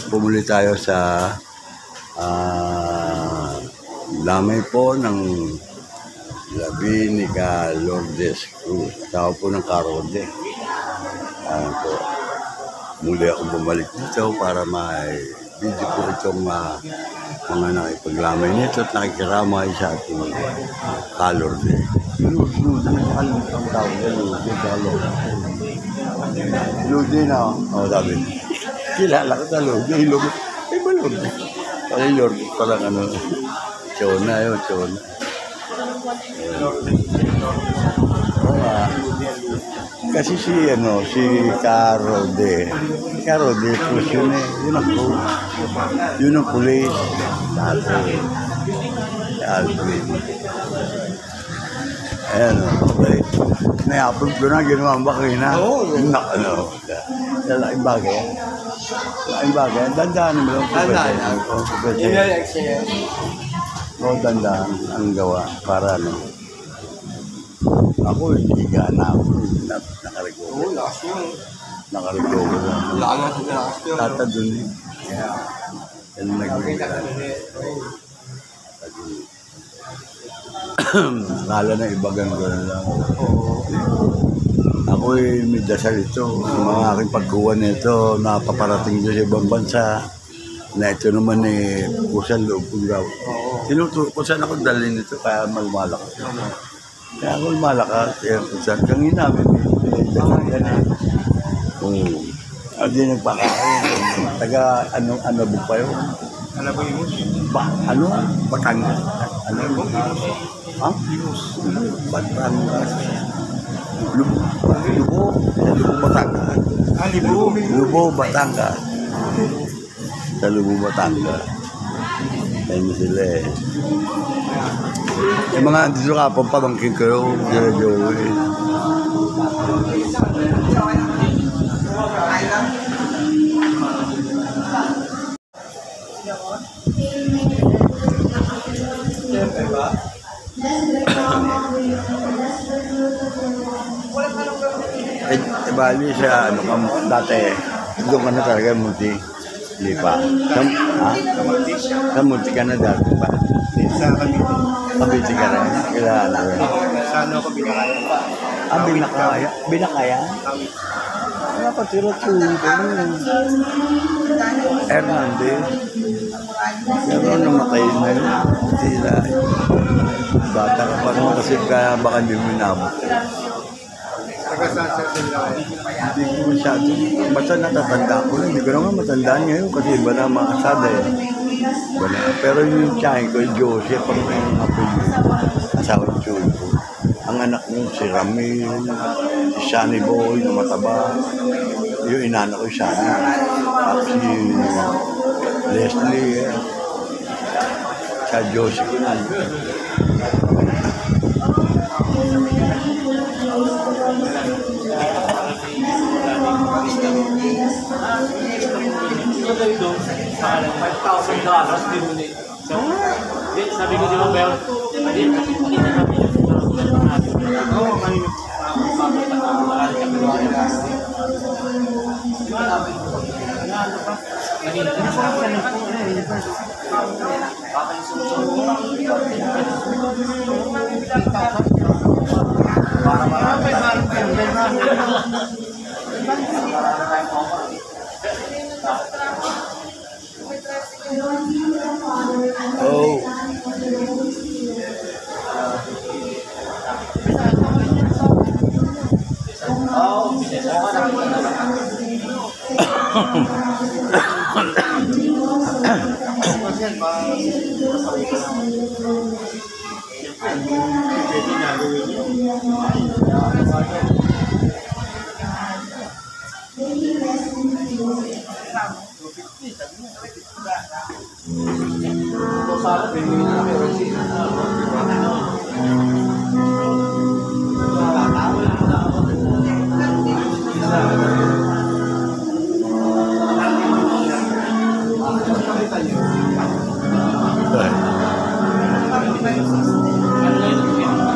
pumuli tayo sa lamay po ng labi ni Ka Lourdes Cruz. Tao po ng Karode. Po. Muli akong bumalik dito para may video po itong mga nakipaglamay nito at nakikiramay sa ating Ka Lourdes. Lourdes ang tao. Lourdes na. O, sabi. Kilala ko sa Lourdes. Lourdes. Ay ba Lourdes? Ay Lourdes parang ano. Chona yun, Chona. Kasi si Karode Cruz yun eh. Yun ang pulis. Dati. Alvin. Ayan o. Okay. Nai-upload ko na, ginawa ang bakay na. Laking bagay. Laking bagay. Dandaan mo lang. Dandaan. Dandaan ang gawa para ano. Ako hindi ka na ako. Nakarigo. Nakarigo. Tata dun eh. Yan nag-uwitan. Kala na ibagan ko na lang. Ako may dasal ito. Yung mga aking pagkuha nito, napaparating ko sa ibang bansa. Na ito naman kusan loob kong gaw. Kusan ako dalhin ito kaya malalakas. Kaya ako malakas. Kaya kusan kang inamin. Hindi nagpakain. Taga ano pa yun? Ano ba yun? Batangas. Ano ba yun? Ha? Batangas. Lubo Batangas. Lubo Batangas. Sa Lubo Batangas. Ayun sila eh. Yung mga dito ka pamangkin ko sila Joey. Bali siya dati doon ka na talaga Munti. Hindi pa. Sa Munti ka na dati pa. Sa Cavite. Cavite ka rin. Kilala rin. Sa ano ako Binakaya pa. Binakaya? Binakaya? Wala pa tira-turo ko nun. Hernandez. Pero namatay na yun. Sila. Bata ka pa naman kasi kaya baka hindi mo inabot. Hindi ko masyado. Basta natatanda ko lang. Hindi ko naman matandaan ngayon kasi iba na mga kasada eh. Pero yung tiyahin ko, yung Joseph, ang asawa ng Chul ko. Ang anak niyo, si Ramil, si Shani Boy, na mataba. Yung inanak ko, Shani. Tapos si Leslie, sa Joseph ko na. Sabi ko di ba Bel?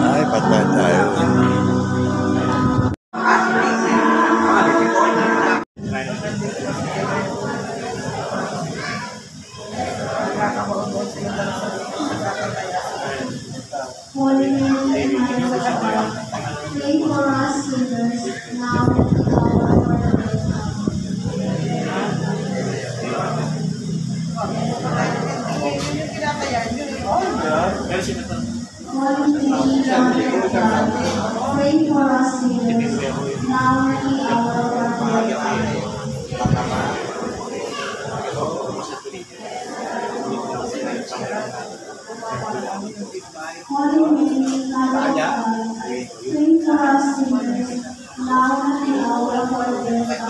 Ay, patay tayo. Holy Mary, Mother of God, pray for us sinners, now and at the hour of our death. Holy Mary, Mother of God, pray for us sinners, now and at the hour of our death. Holy Mary, Mother of God, pray for us sinners, now and at the hour of our death.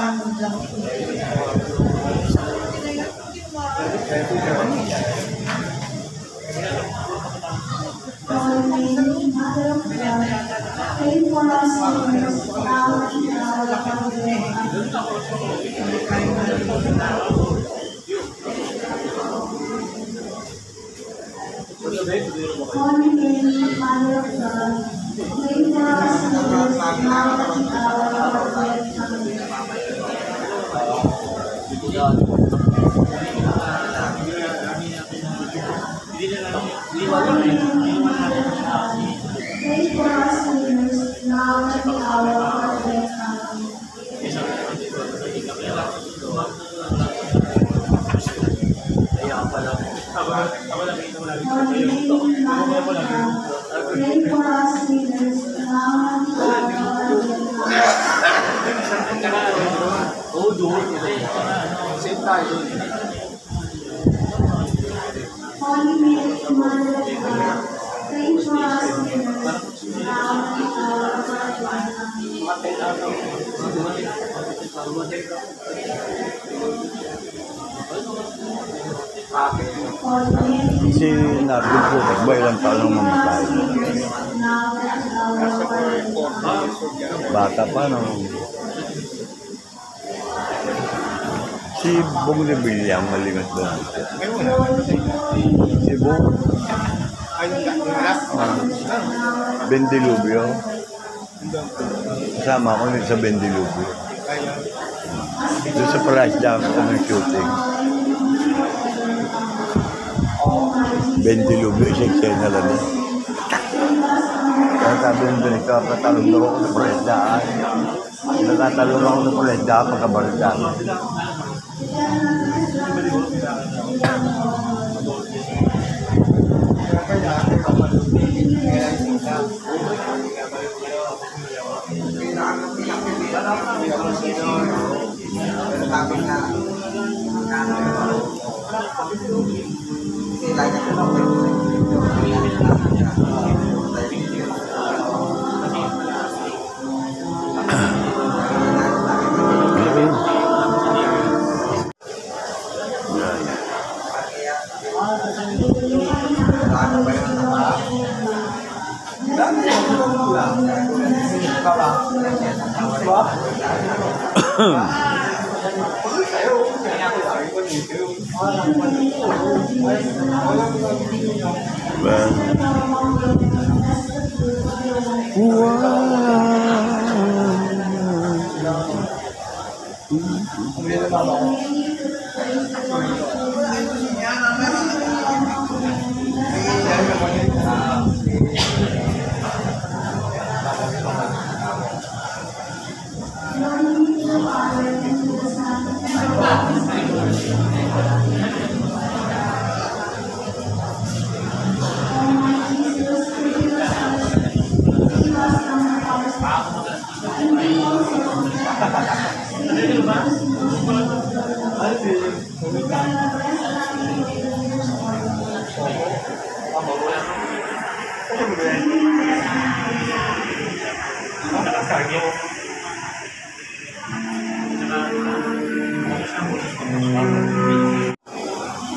Holy Mary, Mother of God, pray for us sinners, now and at the hour of our death. Holy Mary, Mother of God, pray for us sinners, now and at the hour of our death. Holy Mary, Mother of God, pray for us sinners, now and at the hour of our death. Holy Mary, Mother of God, pray for us sinners, now and at the hour of our death. Holy Mary, Mother of God, pray for us sinners, now and at the hour of our death. Si Nardo po, ilang taon nang mamatay. Bata pa, no? Si Bong de Villam, malingat doon. Si Bong. Bendilubyo. Kasama ako nito sa Bendilubyo. Doon sa Price Jam ako ng shooting. Bendilubyo, isa na lang. Kaya sabi ng ganito, nakatalong ako sa Price Jam. Nakatalong ako sa Price Jam pagkabalita.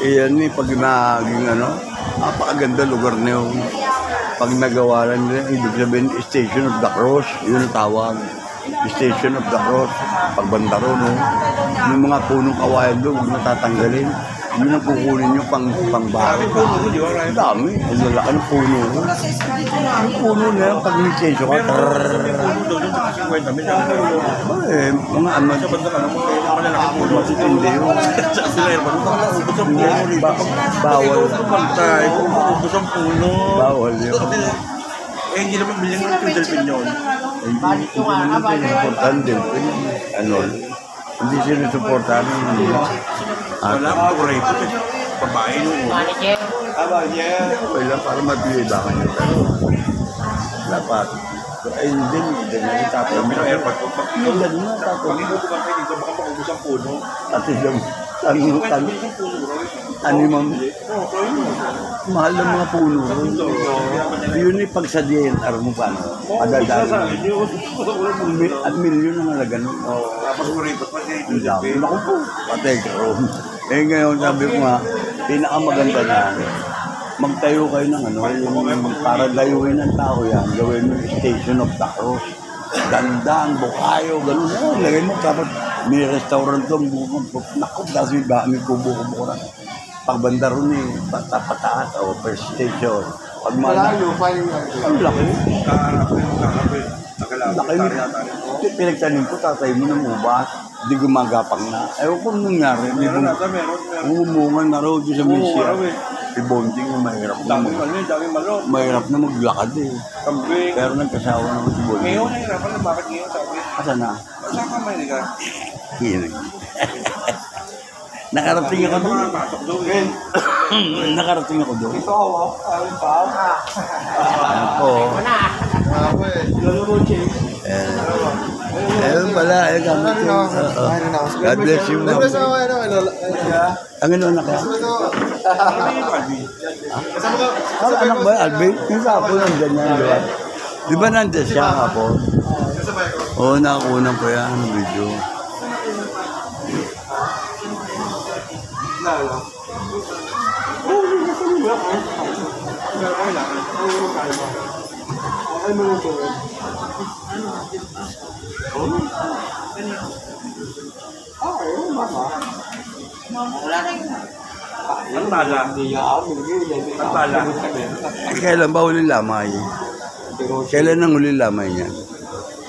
Iyan ni pag naging napakaganda lugar niyo. Pag nagawalan nila, ibig sabihin, Station of the Cross, yun ang tawag. Station of the Cross, pagbanda ron, no? Yung mga punong kawayan doon, huwag natatanggalin. Yun ang kukunin nyo pang-bahay. Puno, di ba? Ang dami. Ang lalaki ng puno. Ang puno na yan, pag lisensyo ka, mga ano, matitindi yun. Bawal. Bawal yun. Eh, hindi naman bilhin ng Philippine yun. Hindi sinusuportahan din. Ano, hindi sinusuportahan yung Wala akong kuraypo. Babae nung una. okay lang para mabili ba kayo. Dapat. Ay, hindi na itatapon. Pero airport ko. Hindi na itatapon. Pag ikaw kumantay dito, baka maubos ang puno. At yung animam, mahal ng mga puno. Yun yung pagsadyain, mo paano? Padadali. At milyon ang halaga nun. Tapos kuraypo pa siya Ang dami. Naku po, patay ka ron. Eh ngayon, sabi ko nga, pinakamaganda na, magtayo kayo ng ano, yung para layuin ng tao yan, gawin mo yung Station of the Cross. Gandang, bukayo, gano'n na. Lagay mo, dapat may restaurant doon, naku, kasi ba, may kubo-kubo na. Pagbanda ron eh, pataas, o first station. Pag malayo, ang laki. Laki mo. Pinagtanim ko, tatay mo ng ubas. Hindi gumagapang na. Ewan ko nangyari. Meron nata, meron. Umumungan na raw doon sa Misya. Si Bonding na mahirap na Dami malo. mahirap na maglakad eh. Kambing. Pero nagkasawa naman si Bonding. Ngayon, nahirapan na. Bakit ngayon sabi? Asa na? Saan ka may nila? Hinig. Nakarating ako doon. Pasok doon. Nakarating ako doon. Ito ako. Aling pa. Ako. Ayun pala. Ayun gamit ko. God bless you. Ang ano anak ka? Anak ba yun, Alvin? Yung kapo nandyan yan, di ba? Di ba nandyan siya kapo? Oo, nakakunan ko yan, video. Ang bala. Ang bala. Kailan ba huling lamay? Kailan ang huling lamay niya?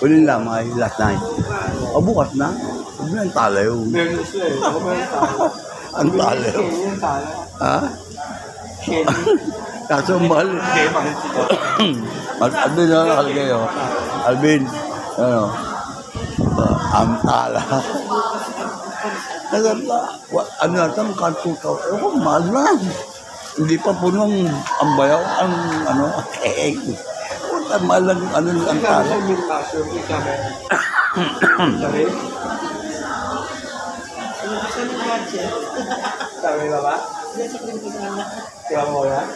Huling lamay, last night. O bukas na? Huwag na ang talayo. Ang talayo. Ha? Kaso mahal. Alvin na nakalagay o. Alvin, ano? Ang tala. Ano natin, magkano 2,000? Ewan, mahal na. Hindi pa punong ang bayaw, ang ano, mahal lang, ano, ang tala. Sabi ba ba? Kaya mo yan?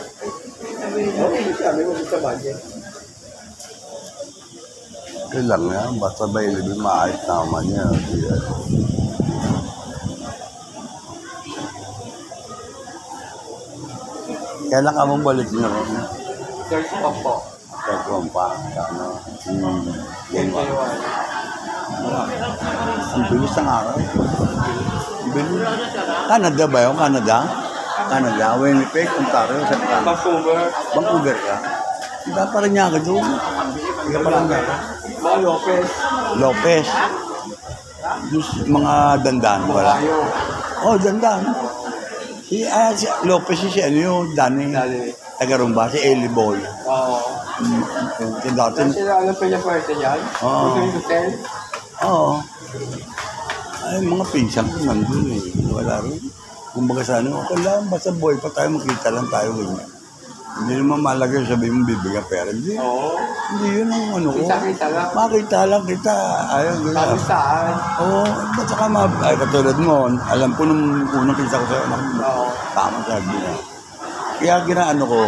Sabi mo sa budget. Kailang yan, basta ba ilibin maayos naman niya. Kailan ka mong balik niyo ron? Third pop po. Pagkong pa, ano, game pa. Ang bilis ng araw. Ang bilis. Canada ba yun? Canada? Canada, Winnipeg, Ontario, sa Canada. Vancouver. Vancouver ka? Hindi pa rin niya ka doon. Hindi ka pa lang ka. Mga Lopez. Lopez. Mga dandan, wala. Oh, dandan. Si Lopez, si ano yun, Danny. Taga-rumba, si Eli Boy. Oo. Si dati. Sila alam pa niya pwerte yan? Oo. Ito yung hotel? Oo. Ay, mga pinsan ko nandun eh. Wala rin. Kumbaga sa ano, okay lang, basta boy pa tayo, makita lang tayo. Ganyan. Hindi naman malagay sabihin mo bibigyan pera. Hindi. Oo. Hindi yun ang ano ko. Kita-kita lang. Makita lang kita. Ayaw, ganyan. Sabi saan? Oo. Ba't saka ay, katulad mo, alam ko nung unang kita ko sa anak mo. Oo. Tama sabi niya. Kaya ginaano ko,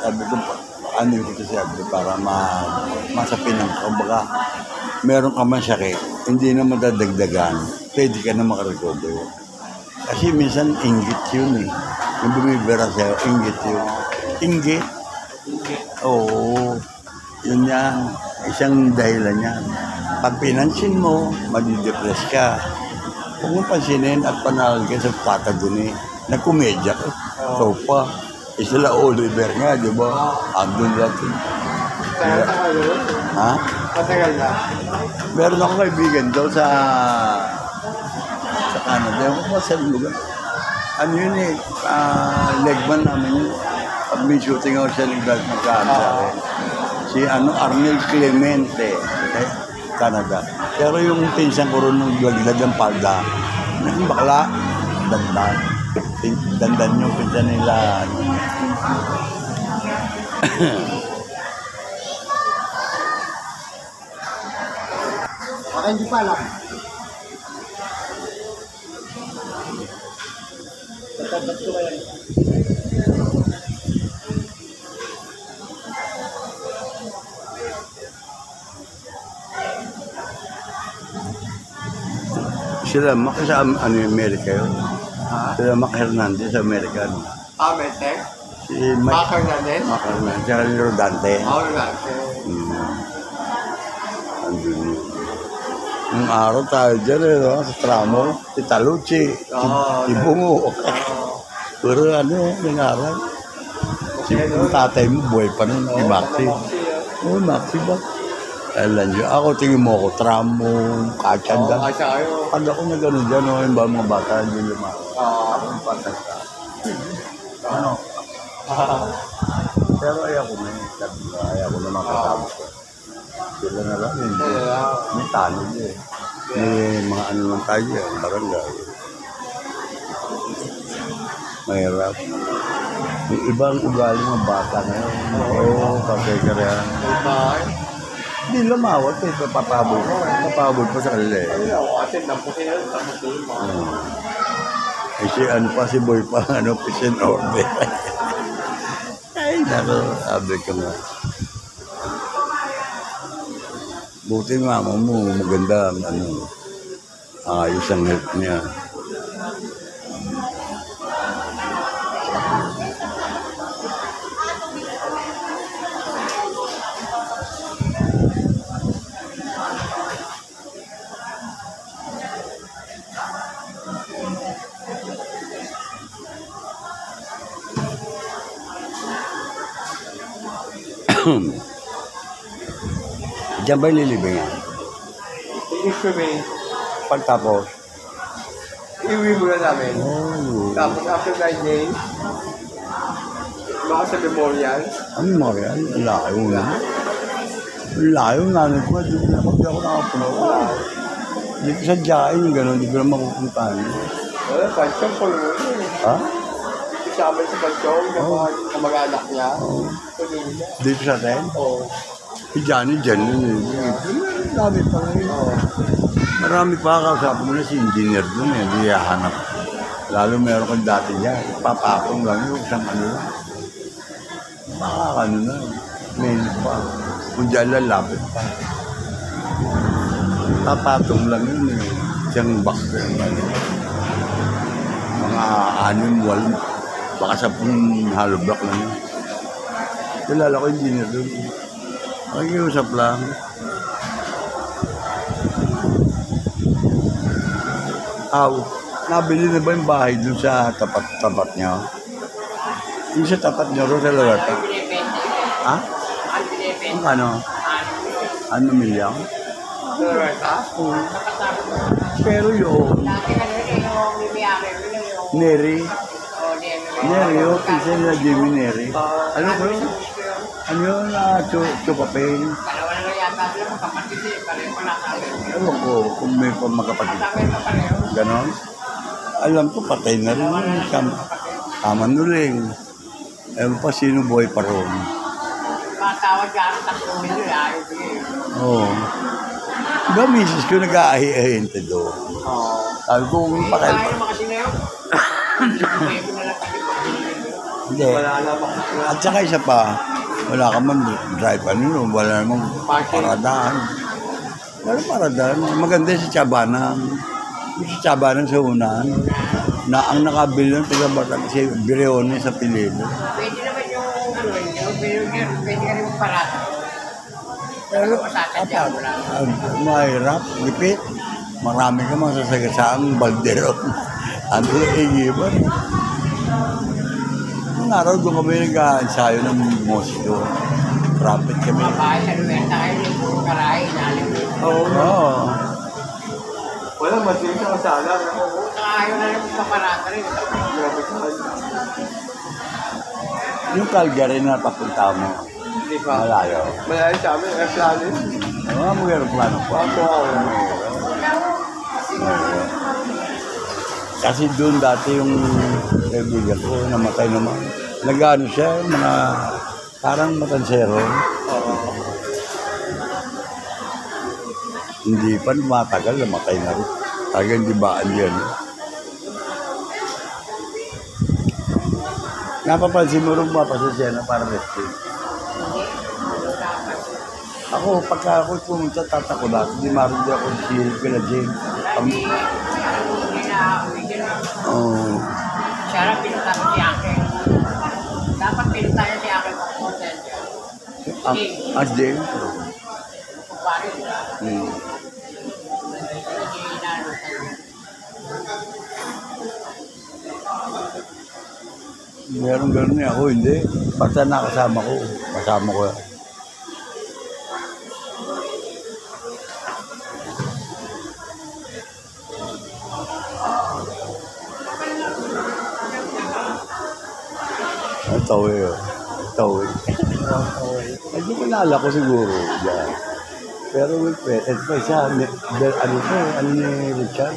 sabi ko, ano yung kita sabi para masapin ang kumbaga, meron ka man sakit, hindi na madadagdagan, pwede ka na makarecover. Kasi minsan, inggit yun eh. Yung bumibira sa'yo, inggit yun. Inggit? Oo. Yun yan. Isang dahilan yan. Pag pinansin mo, madidepress ka. Huwag mo pansinin at panahal ka sa pata dun eh. nagkomedya ka. So pa. Sila Oliver nga, di ba? Andun natin. Tagal yun. Ha? Matagal na. Meron akong kaibigan daw sa Canada. Ewan ko ba sa lugar? Ano yun eh, legman namin yun. Pag may shooting ako siya ng Canada. Si Arnel Clemente, okay? Canada. Pero yung pinsan ko rin nung laglag ng palda, yung bakla, dandan. Dandan yung pinsan nila. Baka hindi pa alam. Tatabat ko kaya. Sila Mac sa Amerika yun. Ha? Sila Mac Hernandez sa Amerika. No? Metek? Si Mac Hernandez? Mac Hernandez. Saka ni Rodante. Nga. Andun yun. Nung araw tayo dyan eh, no? Sa tramo. Si Talucci. Si Bungo. Pero nangaral. Yung tatay mo, buhay pa nun. Si Maxi. Oo, Maxi ba? Alam nyo, ako tingin mo ako, tramo, katsanda. Pag ako na gano'n dyan, no, yung mga bata, hindi lumakas. Ang patag ka. Ano? Pero ayaw ko na ayaw ko na makatapos ko. Sila na lang, hindi. May tanong eh. May mga ano lang tayo, barangay. Mahirap. May ibang ugali ng bata na yun. Oo, pagkakarehan. Hindi lumawat eh, papabol. Papabol pa sa kanila eh. Eh si ano pa, si Boy pa, pisin order. Ay, nako, sabi ko nga. Buti mama mo, maganda, ayos ang health niya. Diyan ba nilibing yan? I-instrument. Pagtapos? Iuwi muna namin. Oh. Tapos after 9 days, baka sa memorial. Ano mo yan? Layo na. Layo na. Hindi ako nakapunta. Hindi ko sadyain yung gano'n. Hindi ko na makupuntahan. Pansyong po yun. Ha? Isama sa pansyong, yung mga kamag-anak niya. Dito sa atin? Oo. Si Johnny dyan. Marami pa rin. Marami pa. Kausapin mo na si engineer doon eh. Hindi hahanap. Lalo meron kang dati dyan. Papapong lang yung isang ano lang. Baka ano na. Minute pa. Kung dyan lalapit pa. Papatong lang yun eh. Isang box na yun. Mga 6, 8. Baka 10 hollow block lang yun. Kilala ko engineer doon. Nakikiusap lang. Nabili na ba yung bahay dun sa tapat niya? Yung sa tapat niya ro sa Loretta? Ha? Ang ano? Ano milyon? Pero yun. Neri. Neri, yung pinsan nila Jimmy Neri. Ano ko yun? Ano yun? Chupapin. Dalawa na lang yata sila magkapatid eh. Pareho pala kami. Ewan ko kung may magkapatid. Ganon? Alam ko, patay na rin yun. Kamanuling. Ewan pa sino buhay pa ron. Matawag ka ang 3 milyon. Ayaw bigay. Oo. Diba, misis ko nag-aahi-ahinte doon. Sabi ko, kung pakil. Ayaw naman kasi na yun. Ayaw ko na lang kasi Hindi. At saka isa pa, wala ka man drive wala namang paradahan. Wala paradahan. Maganda si Chabanang. Si Chabanang sa unahan. Na ang nakabili ng taga-Batak si Bireone sa Pililo. pwede naman yung pwede ka rin magparata. Pero, Masasadya mo lang. mahirap, lipit. Marami ka mga sasagasaang baldero. Ano yung iiwan? Isang araw doon kami nag-ensayo ng musiko. Trumpet kami. Bahay sa Luwenta kayo, puro karahay, inalim mo. Oo. Wala, masinig sa kasala. Oo, saka ayaw na lang sa parata rin. Grabe sa kanya. Yung Calgary na papunta mo, Hindi pa. malayo. Malayo sa amin, aeroplano. Oo, mag-aeroplano pa. Ako ako. Kasi doon dati yung kaibigan ko, namatay naman. Nag-ano siya, mga parang matansero. Oo. Hindi pa matagal, namatay na rin. Talaga hindi baan yan. Napapansin mo rin mapasasya na para rescue. Ako, pagka ako pumunta, tatakulat. Hindi maroon din ako si Pila Jane. Oh, Siya lang pinunta ko si Ake. Dapat pinunta niya si Ake pag hotel niya. ang Jane. Kumpare, di ba? Hmm. Hindi inano sa Meron gano'n eh. Ako hindi. Basta nakasama ko. Kasama ko. Ang tawi oh. Tawi. Ay, di ko naalala ko siguro. Diyan. Pero with Petet pa siya. Ano ko eh. Ano ni Richard?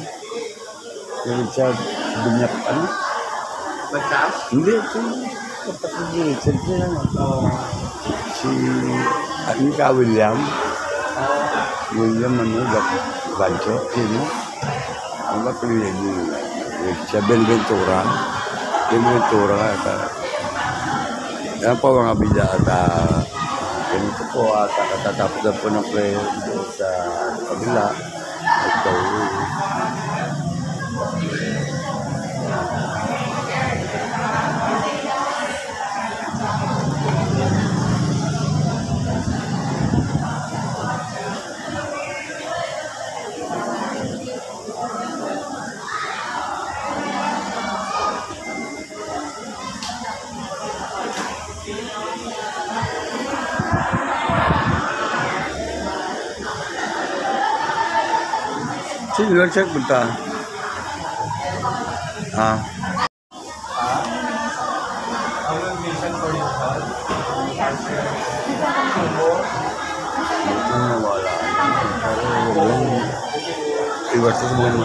Ni Richard Binyak. Ano? Bagtas? Hindi, ito. Kapatid ni Richard sila. Si, ano ka, William? William, ano, Bancho, sino? Ano ba pinili niyo? Siya, Benventura. Benventura ka. Yan po mga bida at ganito po at katatapos na po ng prayer sa kabila. Ito. Sino lang siya punta? Ha? Ang mission for your son? Ano wala. Iwas sa mga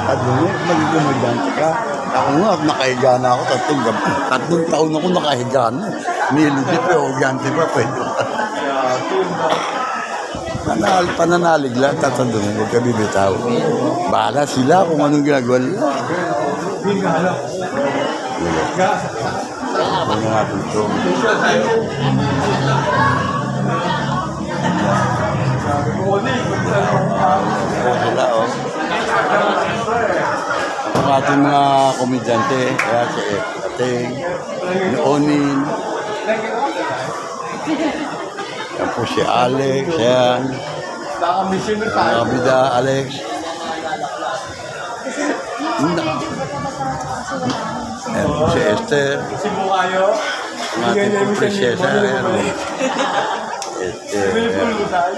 at magiging magdante ka. Ako nga, nakahiga na ako. Tatlong taon ako nakahiga na. Niligit pa, organte pa, pwede. Pananalig lang, tatandun mo, huwag ka bibitaw. Bahala sila kung anong ginagawa nila. Ano nga ito? Sila, oh. Ang ating mga komedyante, kaya si Ating, ni Onin, yan po si Alex, yan, Naka-mission na tayo. mga bida, Alex. Yan po si Esther, Sibo kayo. ang ating po prinsesa, yan, oh. Esther, May yan. pulutan.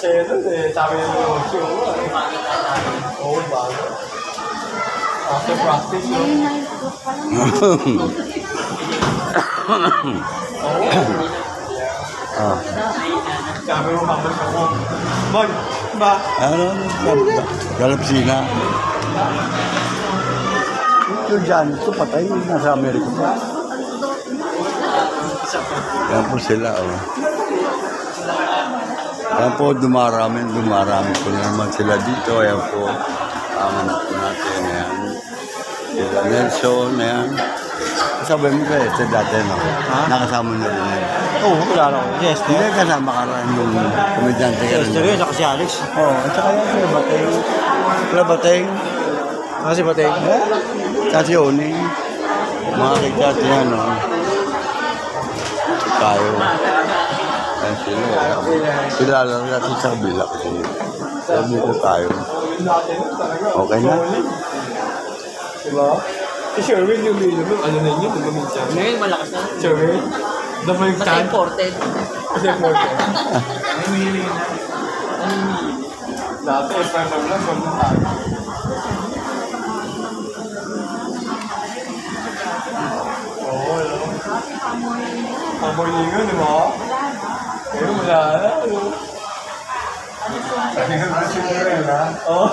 Siya yun eh. Sabi niya yung show. Oo, bago. After practice, no? Ah, Sabi mo, babalik ako. Boy, ba? ano, Galapsina. Ito dyan, ito patay, nasa Amerika pa. Yan po sila, oh. Yan po, dumarami po naman sila dito. Yan po, ang anak po natin, yan. Sila Nelson, yan. Sabi mo kayo, ito dati, no? Nakasama nyo rin yan. Oo, kilala ko. Yes, Hindi kasama ka rin yung komedyante ka rin. Esther yun, saka si Alex. Oo, at saka yan, sila Bateng. Sila Bateng. Kasi Bateng. Kasi Oning. Mga kikati yan, no? Si Kayo. Yan sila. Kilala rin natin sa kabila kasi. Sabi dito tayo. Yung dati nun talaga. Okay na. solid. Diba? Si Sherwin yung umiinom nun, ano na yun, ano minsan. Ngayon, malakas na. Sherwin, double Mas chan. imported. Kasi important. Dati, FM lang, gawin na tayo. Oo, ano? Amoy lingon, di ba? Eh, wala na, ano? Sabi nga si Sherwin, ha? Oo.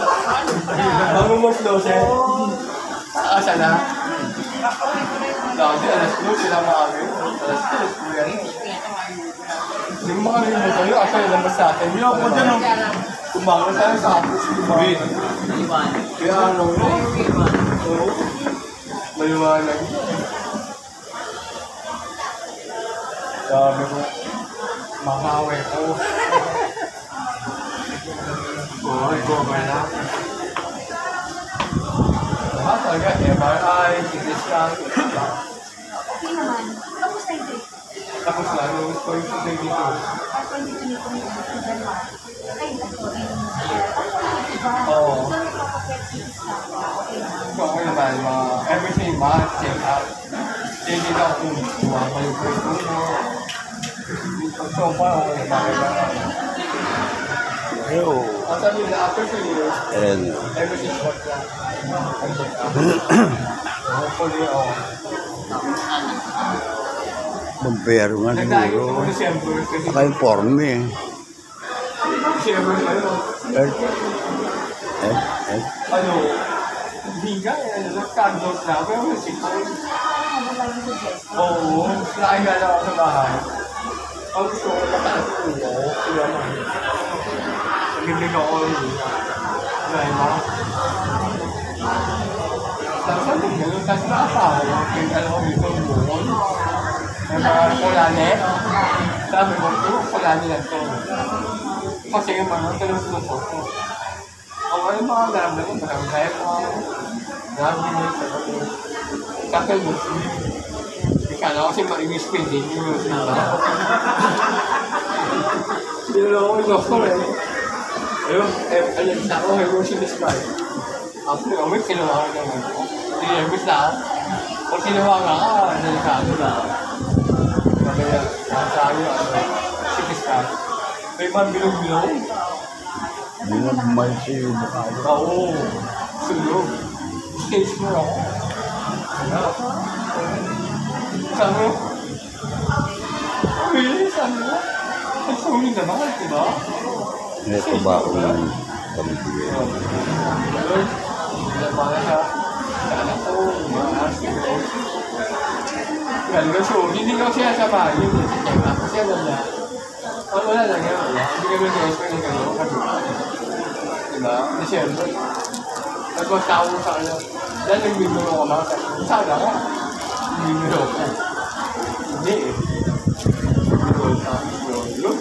Bago mas 12. Asa na? Dati, alas 2 sila maaari. Alas 2, kuya na. Hindi mo makalimutan yun. Actually, labas sa atin. Yun, ako dyan. Kumangal tayo sa hapos. Iwan. Kaya ano, no? Oo. Maliwanag. Sabi ko, makaway ko. Oo, ikaw ba na? Talaga, MRI, CT scan. Okay naman. Kamusta yung trip? Tapos na, nung story ko tayo dito. Ako hindi ko nito sa January. Ay, ako rin. Diba? Oo. So, nagpapapet sa okay naman. So, okay naman, everything must check out. Check it out kung kumama yung preso mo. So far, okay naman. Yo. Ang sabi nila, after 2 years, And, everything works lang. Ang check out. Hopefully, bumpero nga nagdaan ko siguro. sa December kasi Naka-informe eh. December na yun. Ano, hindi nga, nag-candles na, pero may 6 years. Oo, laki nga lang ako sa bahay. Ang gusto ko mataas ko ulo, kaya naman. Nagiging ako ulo. Dahil ba? Tapos ano gano'n, tapos nakasawa, kaya alam ko dito buon. May mga kulane. Sabi ko, ito, kulane lang ito. Kasi yung mga ganun sinusok ko. Ang mga mga naramdaman, maraming kaya ko. Maraming kakal mo. Ikala kasi marimis pindin yung sila. Dinalo ko yung doktor eh. Ayun, ayun na ako, ayun si Miss Kai. After a week, kinuha ko naman ko. Dinibis na ako. Kung kinuha nga ka, delikado na. Kaya, sabi ko, si Miss Kai. May mga bilog-bilog. Hindi na bumayos yung mukha niya. Oo, sulog. Stage 4 ako. Sabi ko, really? Sabi ko, ang sulit naman, diba? Ito ba akong pamibigay? Ayun, naman siya. Sana ko, mga Galing so, hindi ko siya samahin yung check up. Kasi alam niya, wala lang yan, wala. Hindi kami na-explain ng gano'n. Diba? December. Nagpagtawag ko sa kanya. Dahil nag-video ko mga sana ka. Video ko. Hindi eh. Video sa look.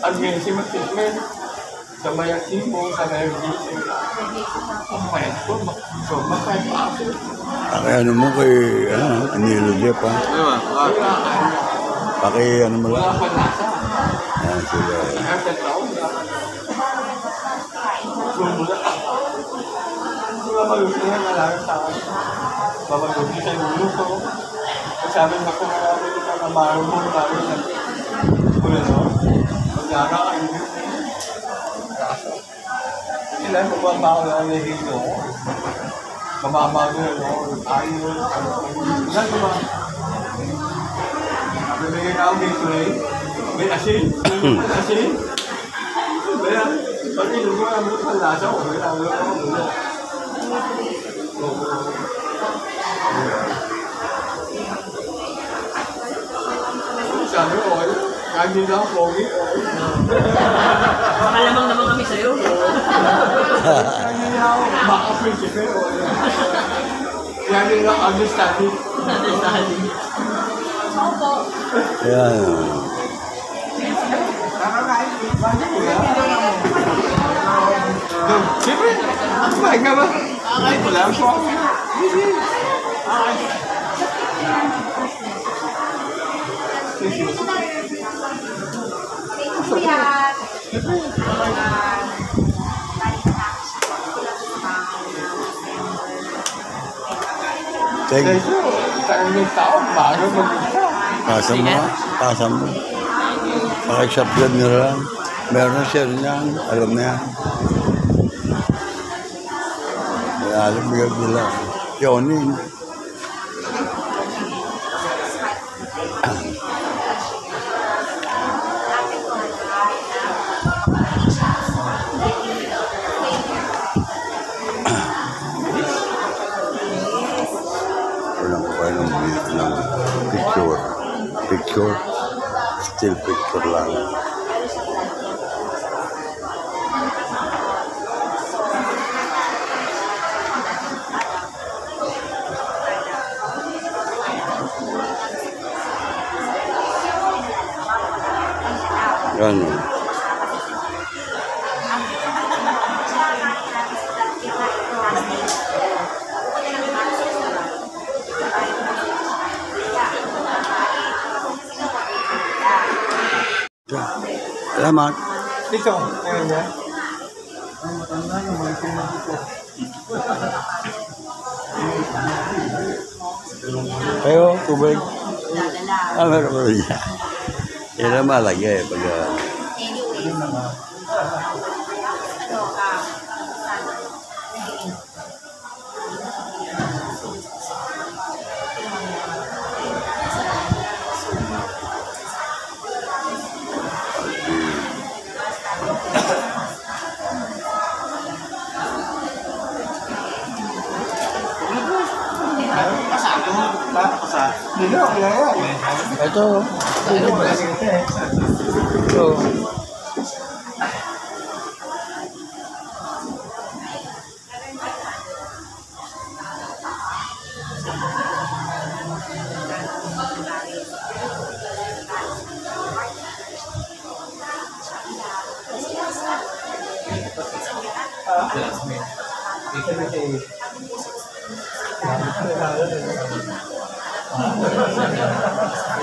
Aggressive treatment. Sa mayasin mo, sa mayasin. Ang mayat ko, so makaya pa ako. Kaya ano mo kay, Anilo Jeff ha? Paki ano mo Wala lang? pa nasa. Yan sila. Ang taon na. Gumula. Wala malusin na lang sa akin. Babagusin siya yung ulo ko. Sabi mo ko marami ka na marunong marami na. Wala no? Magdara ka yun. Ilan ko ba ako na nahihilo ko? Mamabago yun ako. Ayun. Ilan ko ba? Bibigyan ako dito eh. May asin. May asin. Kaya, pag inugo ang mga lasa ko, may tawag ako muna. Sabi ko, okay. Kahit hindi na ako pogi, okay. Makalamang naman kami sa'yo. Kahit hindi na ako maka-principe, okay. Kahit hindi na ako understanding. Yan. Siyempre, kumain ka ba? Ay, wala ako. Kuya. Thank you. Isang yung tao, bago mag-isa. Pasa mo. Pasa mo. Pakisubscribe nyo lang. Meron na share niyan. Alam na yan. May alam bigyan nila. Yonin. Walang ko kayo ng picture. Picture. Still picture lang. Ganun. Salamat. Ito, ngayon niya. Ang matanda yung mga pinag-ito. Kayo, tubig. Meron mo rin yan. Yan ang malagi eh. Pag, Hindi na, wala yan. Ito. Ito.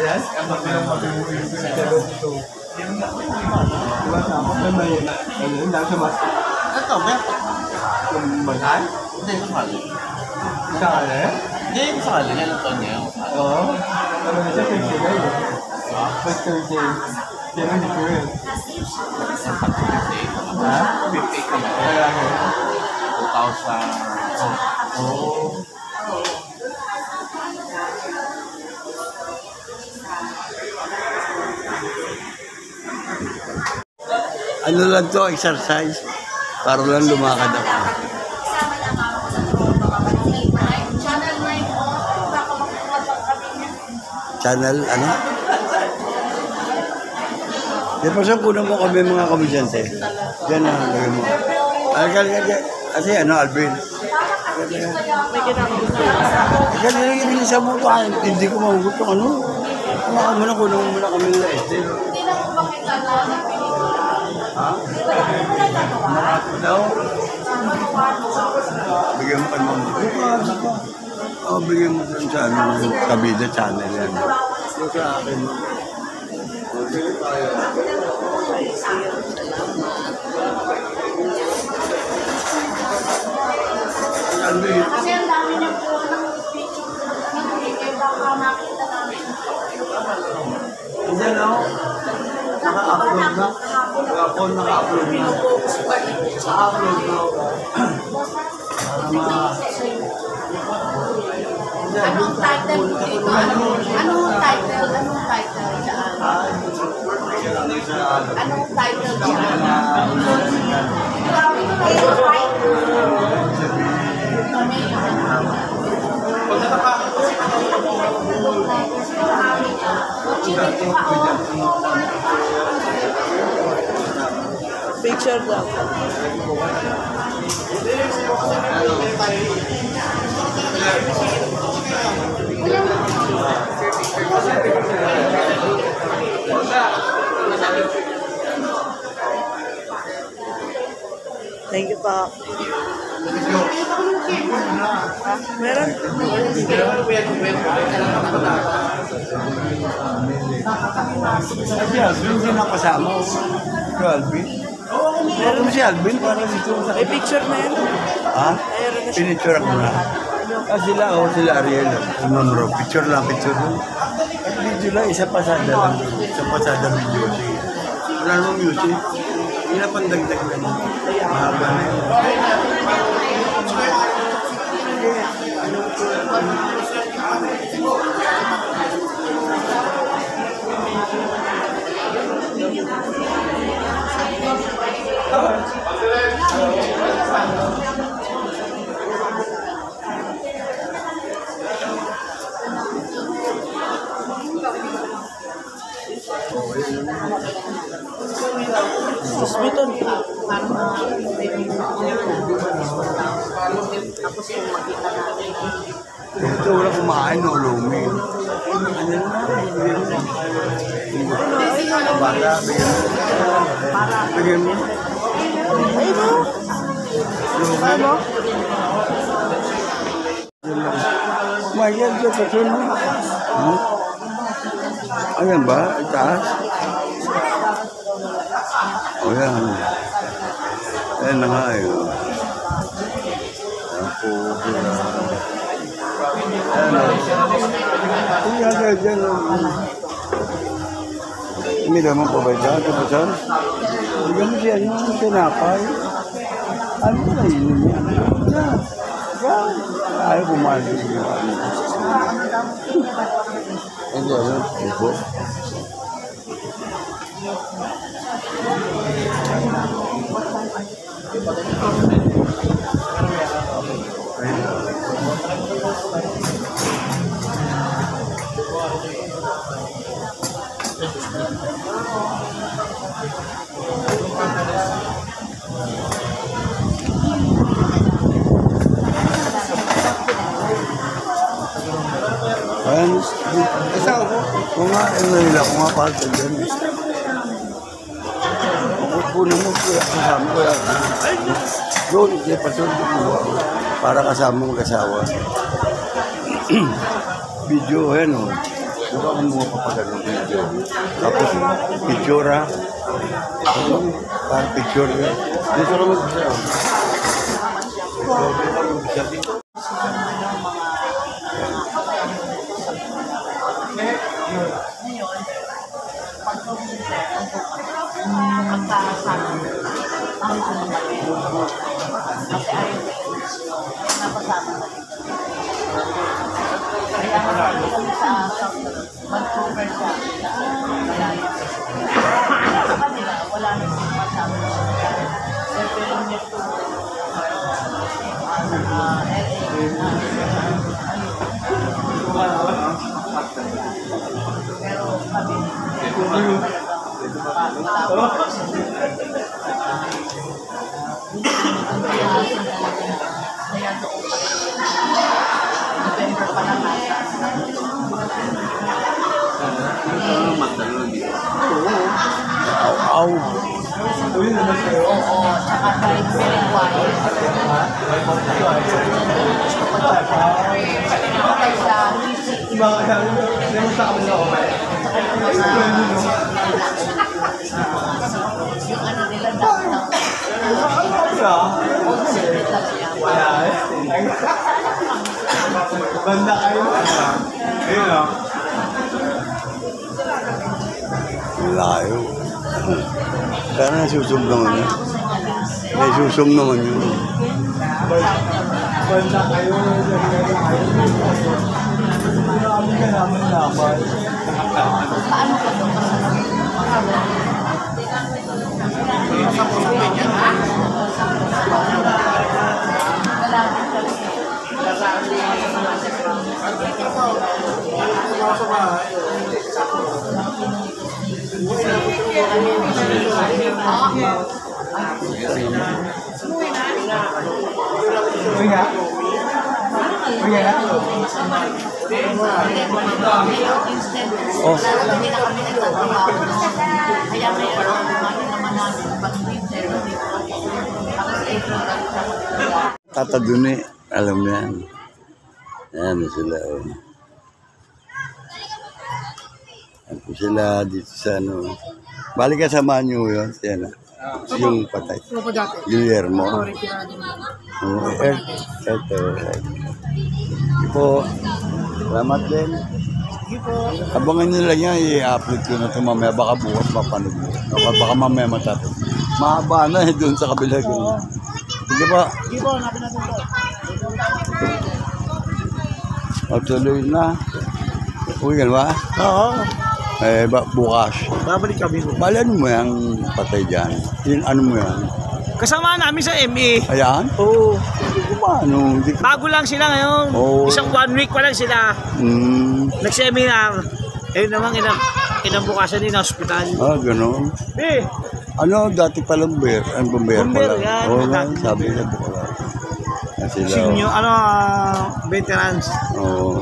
Yes, ang mabilang mabilang sa loob ito. Diba tapos na may ayun, dahil sa mas Ito, Bert. yung banal. Hindi, kasali. Sa kanya? Hindi, kasali. Yan ang niya. Oo. Ano na siya, Thursday na yun. First Thursday. Yan ang dito yun. Ha? 50 ka na. Kaya nga. 2,000. Oo. ano lang to, exercise. Para lang lumakad ako. Kasama na mama ko sa Channel 9 po. Baka makukuha kami niya. Channel, ano? Di pa saan kunan mo kami mga komedyante? Diyan na, lagay mo. Kasi ano, Alvin? Kasi nilagay sa mo pa, hindi ko mahugot yung ano. Kumakan mo na, kunan mo muna kami nila. Hindi na po makita na Ha? Daw? Bigyan mo kayo mga bukas pa. O, bigyan mo dun sa ano, yung Kabida channel yan. Yung sa akin. Okay, tayo. Kasi ang dami na po ng picture ng kaya baka makita namin. Diyan o. Naka-upload na. Naka-upload na. Naka-upload na. Anong title po dito? Anong title? Anong title dyan? Anong title dyan? Grabe ko na yung Picture daw. Thank you pa. Ha? Meron? Si Alvin, hindi na kasama. Si Alvin. Meron si Alvin para dito sa... May picture na yun. Ha? Meron na siya. Pinicture ako na. Sila Ariel. Monroe. Picture lang. At video lang, isa pasada lang. Isa pasada video. Sige. Wala namang music. Hindi na pandagdag lang. Mahaba na yun. Tapos kung makita natin, Ito wala kumain no, lumi. Para, bigyan mo. Ay mo? Ano? Mayroon sa pasun mo. Ayan ba? Itaas? O yan. Ayan na nga eh. Ayan po. Ayan o. Ayan ka dyan o. Hindi naman po ba dyan? Ito po saan? Bigyan mo siya yung tinapay. Ano na yun yan? Yan. Yan. Ayaw bumalik yung ano. Hindi ano. Ito. Ayan, isa ako. Kung nga, nila ko nga parte dyan. Puno mo, kasama ko yan. Doon, hindi pa doon. Para kasama mag-asawa. Video, ayan o. Diba kung mga papaganong video. Tapos, picture ha. Para picture ha. Dito ka mag-asawa. Au. oo, tsaka very, very quiet. Kapag sa music, yung ano nila downtown. Banda kayo. Ayun lang. Layo. Kaya nasusum naman yun. Nasusum naman yun. Banda kayo. Marami ka naman dapat. Paano ka doon? Oh. Hindi na kami nagtatrabaho. Kaya ngayon, ano naman namin, pag-winter, tapos April, Tata Duni, alam mo yan. Ayan sila. Oh. Ayan po sila dito sa ano. Balik ka samahan nyo yun. Yan, yung patay. Guillermo. Ito. po. Salamat din. Abangan nyo lang yan, i-upload ko na ito mamaya. Baka bukas mapanood mo. Baka mamaya matapos. Mahaba na eh, doon sa kabila. Sige ba? O, tuloy na. Uwi ka ba? Oo. Bukas. Babalik kami. Bali, ano mo yung patay dyan? Yung ano mo yan? Kasama namin sa ME. Ayan? Oo. Hindi ko ba? Ano? Hindi ko... Bago lang sila ngayon. Oo. Isang 1 week pa lang sila. Nag-seminar. Naman kinabukasan din na hospital. Gano'n. Eh, Ano, dati palang bumbero Bumbero pala. yan. Oo, Dati. sabi na pala. Sila. senior, veterans. Oo.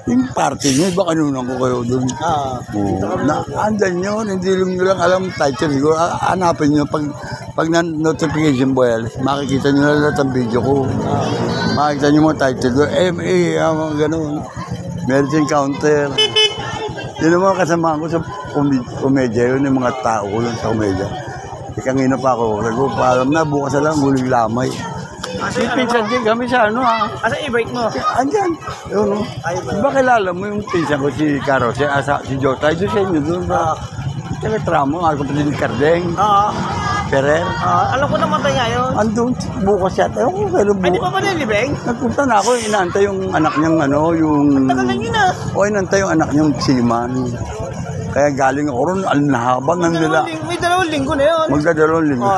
Yung party nyo, baka nunan ko kayo doon. Andan yun, hindi nyo lang alam title. Siguro, hanapin nyo pag notification bell, makikita nyo na lahat ang video ko. Makikita nyo mga title ko, MA, mga ganun. Meron counter. Yun ang mga kasama ko sa komedya, yun yung mga tao ko lang sa komedya. Ikangina pa ako, sabi ko, paalam na, bukas na lang, huling lamay. Yung pinsan din kami sa ano ha. Asa i-bike mo? Andyan. Yun o. Diba kilala mo yung pinsan ko si Caro, si Jota, doon sa inyo doon sa Teletramo, ako pa din ni Cardeng, Oo. Ferrer. Alam ko naman tayo ngayon. Andun, bukas yata. Ewan ko kailan Ay, di bukas. pa ba nilibeng? Nagpunta na ako, inaantay yung anak niyang ano, yung... Tagal lang yun ah. O, inaantay yung anak niyang Siman. Kaya galing ako ron, alinahaban ng nila. May 2 linggo na yun. Magdadalawang linggo.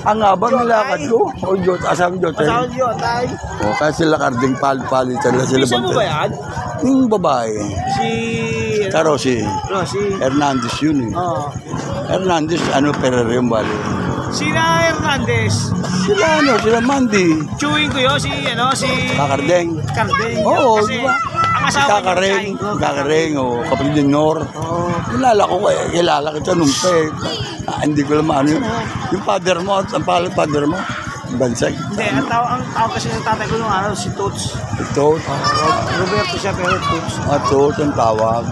Ang habang nilakad ko. O, Jota, asang Jota. Asawa niyo, tay. O, kaya sila Cardeng palitan na sila. Isa mo ba yan? Yung babae. Si... Caro si Si... Hernandez yun eh. Oo. Hernandez, ano, Ferrer yung bali. Sina Hernandez. Sila Mandy. Chewing ko yun, si Kakardeng. Cardeng. Oo, Kasi di ba? ang asawa Kakareng, o kapatid ni Nor. Kilala ko kilala kita nung hindi ko lang ano yun. Yung father mo, ang pangalan father mo, Bansag. Hindi, ang tao kasi ng tatay ko nung araw, si Toots. Tot. Roberto siya, pero Toots. Tot ang tawag.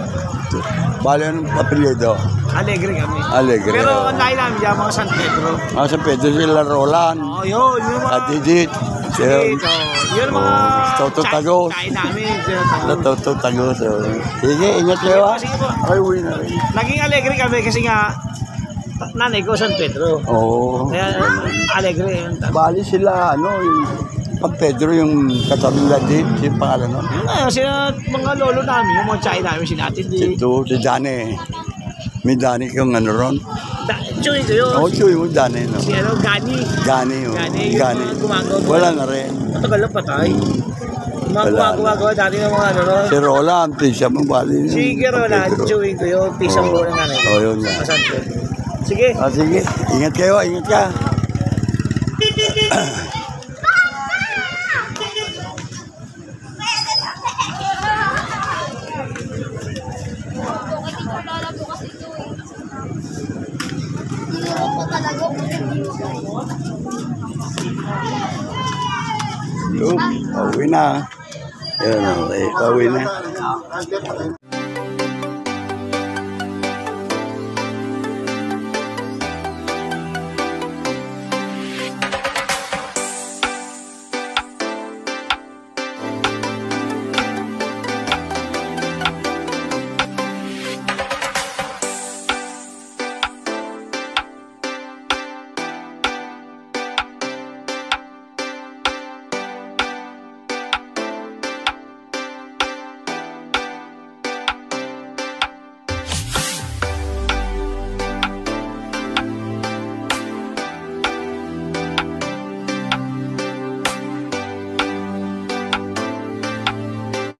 Bali, anong apelyido? Alegre kami. Alegre. Pero ang lahi namin dyan, mga San Pedro. Sa Pedro sila Roland. Oo, yun. Yung mga... Adidit. Dito. Yun mga... Toto Tagos. Kain namin. Toto Tagos. Sige, ingat kayo ha. Sige po. Ay, uwi na rin. Naging alegre kami kasi nga, nanay ko San Pedro. Oo. Kaya alegre yun. Bali sila, ano, yung San Pedro, yung katabing ladit, yung pangalan nun. Yun nga, sila mga lolo namin, yung mga tsay namin, sinatindi. Si Dane. May Dane kang ano ron. Chuy ko yun. Oo, Chuy mo Dane, no? Si ano, Gani. Gani, oh. Gani, yung Gani. mga gumagawa. Wala na rin. Matagal lang patay. Mga Wala. gumagawa dati ng mga ano ron. Si Roland, siya mo bali. Si Roland, Chuy ko yun, pisang buo ng nanay. Oo, yun nga. San Pedro. Sige. Sige, ingat kayo, ingat ka. Pauwi na. Yan, pauwi na.